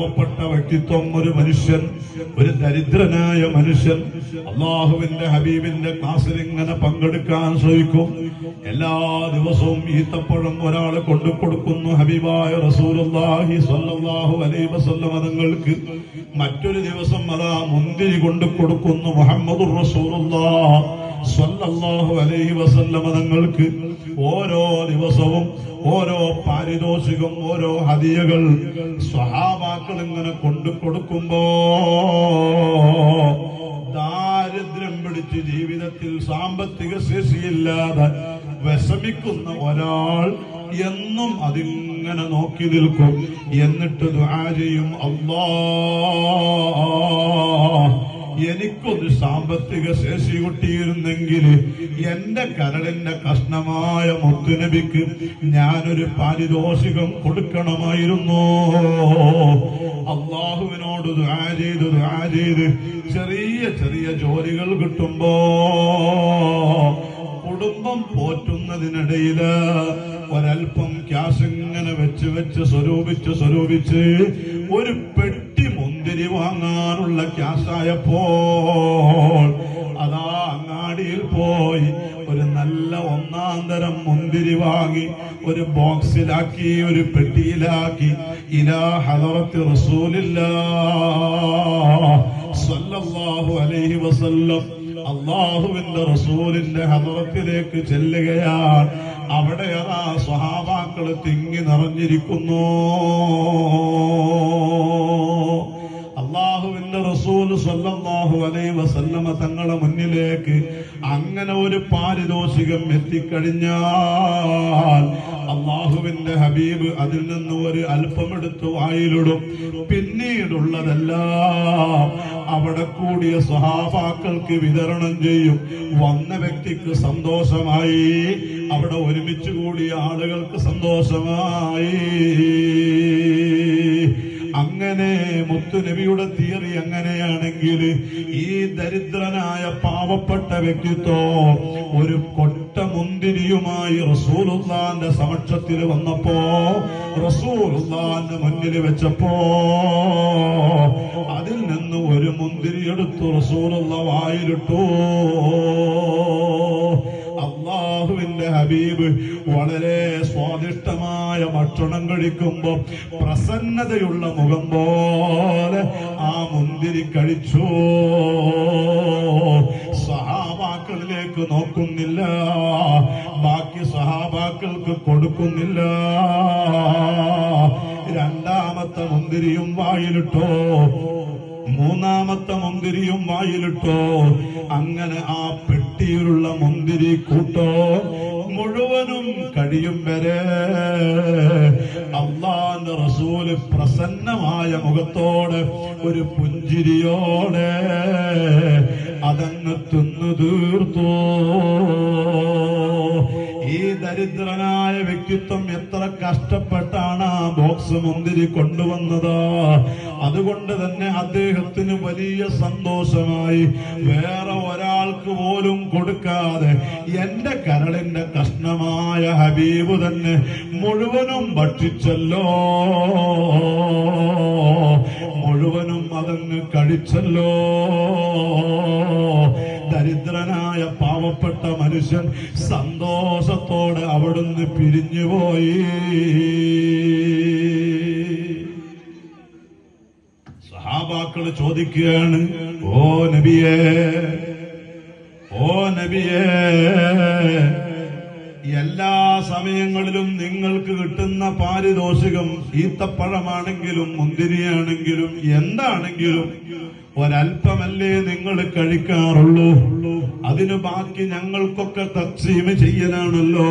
പാവപ്പെട്ട വ്യക്തിത്വം, ഒരു മനുഷ്യൻ, ഒരു ദരിദ്രനായ മനുഷ്യൻ അള്ളാഹുവിന്റെ ഹബീബിന്റെ ക്ലാസ്സിൽ ഇങ്ങനെ പങ്കെടുക്കാൻ ശ്രമിക്കും. എല്ലാ ദിവസവും ഈത്തപ്പഴം ഒരാൾ കൊണ്ടു കൊടുക്കുന്നു ഹബീബായ റസൂലുള്ളാഹി സ്വല്ലല്ലാഹു അലൈഹി വസല്ലം തങ്ങൾക്ക്. മറ്റൊരു ദിവസം അതാ മുന്തിരി കൊണ്ടു കൊടുക്കുന്നു മുഹമ്മദുർ റസൂലുള്ളാഹി സ്വല്ലല്ലാഹു അലൈഹി വസല്ലം തങ്ങൾക്ക്. ഓരോ ദിവസവും ഓരോ പാരിതോഷികം, ഓരോ ഹദിയകൾ സ്വഹാബാക്കൾ ഇങ്ങനെ കൊണ്ടു കൊടുക്കുമ്പോ ദാരിദ്ര്യം പിടിച്ച് ജീവിതത്തിൽ സാമ്പത്തിക ശേഷിയില്ലാതെ വിഷമിക്കുന്ന ഒരാൾ എന്നും അതിങ്ങനെ നോക്കി നിൽക്കും. എന്നിട്ട് ദുആ ചെയ്യും, അല്ലാഹ് എനിക്കൊരു സാമ്പത്തിക ശേഷി കിട്ടിയിരുന്നെങ്കിൽ എന്റെ കരളിന്റെ കഷ്ണമായ മുത്തുനബിക്ക് ഞാനൊരു പാരിതോഷികം കൊടുക്കണമായിരുന്നു. അള്ളാഹുവിനോട് ദുആ ചെയ്ത് ചെറിയ ചെറിയ ജോലികൾ കിട്ടുമ്പോ കുടുംബം പോറ്റുന്നതിനിടയില് ഒരൽപ്പം ക്യാഷ് ഇങ്ങനെ വെച്ച് സ്വരൂപിച്ച് ഒരു പെട്ടി മുന്തിരി വാങ്ങാനുള്ള ക്യാഷായപ്പോൾ അതാ അങ്ങാടിയിൽ പോയി ഒരു നല്ല ഒന്നാം തരം മുന്തിരി വാങ്ങി ഒരു ബോക്സിലാക്കി, ഒരു പെട്ടിയിലാക്കി ഇലാ ഹദറത്തി റസൂലില്ലാഹ് സ്വല്ലല്ലാഹു അലൈഹി വസല്ലം അള്ളാഹുവിന്റെ റസൂലിന്റെ ഹദറത്തിലേക്ക് ചെല്ലുകയാണ്. അവിടെ അതാ സ്വഹാബാക്കൾ തിങ്ങി നിറഞ്ഞിരിക്കുന്നു. അള്ളാഹുവിന്റെ റസൂൽ സ്വല്ലല്ലാഹു അലൈഹി വസല്ലമ തങ്ങളുടെ മുന്നിലേക്ക് അങ്ങനെ ഒരു പാരിതോഷികം എത്തിക്കഴിഞ്ഞാൽ അള്ളാഹുവിന്റെ ഹബീബ് അതിൽ നിന്ന് ഒരു അല്പമെടുത്ത് വായിലിടും. പിന്നീടുള്ളതെല്ലാം അവിടെ കൂടിയ സ്വഹാബാക്കൾക്ക് വിതരണം ചെയ്യും. വന്ന വ്യക്തിക്ക് സന്തോഷമായി, അവിടെ ഒരുമിച്ച് കൂടിയ ആളുകൾക്ക് സന്തോഷമായി. അങ്ങനെ മുത്തുനബിയുടെ തിയറി അങ്ങനെയാണെങ്കിൽ ഈ ദരിദ്രനായ പാവപ്പെട്ട വ്യക്തിത്വം ഒരു കൊട്ട മുന്തിരിയുമായി റസൂലുള്ളാന്റെ സമക്ഷത്തിൽ വന്നപ്പോ, റസൂലുള്ളാന്റെ മുന്നിൽ വെച്ചപ്പോ അതിൽ നിന്ന് ഒരു മുന്തിരി എടുത്തു റസൂലുള്ള വായിലിട്ടു. അള്ളാഹുവിന്റെ ഹബീബ് വളരെ സ്വാദിഷ്ടമായ ഭക്ഷണം കഴിക്കുമ്പോ പ്രസന്നതയുള്ള മുഖം പോലെ ആ മുന്തിരി കഴിച്ചു. സഹാബാക്കളിലേക്ക് നോക്കുന്നില്ല, ബാക്കി സഹാബാക്കൾക്ക് കൊടുക്കുന്നില്ല. രണ്ടാമത്തെ മുന്തിരിയും വായിലിട്ടോ, മൂന്നാമത്തെ മുന്തിരിയും വായിലിട്ടോ. അങ്ങനെ ആ പെട്ടിയിലുള്ള മുന്തിരി കൂട്ടോ മുഴുവനും കഴിയും വരെ അള്ളാന്റെ റസൂല് പ്രസന്നമായ മുഖത്തോടെ ഒരു പുഞ്ചിരിയോടെ അതങ്ങ് തിന്നു തീർത്തു. ഈ ദരിദ്രനായ വ്യക്തിത്വം എത്ര കഷ്ടപ്പെട്ടാണ് ആ ബോക്സ് മുന്തിരി കൊണ്ടുവന്നത്. അതുകൊണ്ട് തന്നെ അദ്ദേഹത്തിന് വലിയ സന്തോഷമായി. വേറെ ഒരാൾക്ക് പോലും കൊടുക്കാതെ എന്റെ കരളിന്റെ കഷ്ണമായ ഹബീബ് തന്നെ മുഴുവനും ഭക്ഷിച്ചല്ലോ, മുഴുവനും അതങ്ങ് കഴിച്ചല്ലോ. ദരിദ്രനായ പാവപ്പെട്ട മനുഷ്യൻ സന്തോഷത്തോടെ അവിടുന്ന് പിരിഞ്ഞുപോയി. സഹാബാക്കൾ ചോദിക്കുകയാണ്, ഓ നബിയേ, ഓ നബിയേ, എല്ലാ സമയങ്ങളിലും നിങ്ങൾക്ക് കിട്ടുന്ന പാരിതോഷികം ഈത്തപ്പഴമാണെങ്കിലും മുന്തിരിയാണെങ്കിലും എന്താണെങ്കിലും ഒരൽപ്പമല്ലേ നിങ്ങൾ കഴിക്കാറുള്ളൂ, അതിനു ബാക്കി ഞങ്ങൾക്കൊക്കെ തക്സീം ചെയ്യലാണല്ലോ.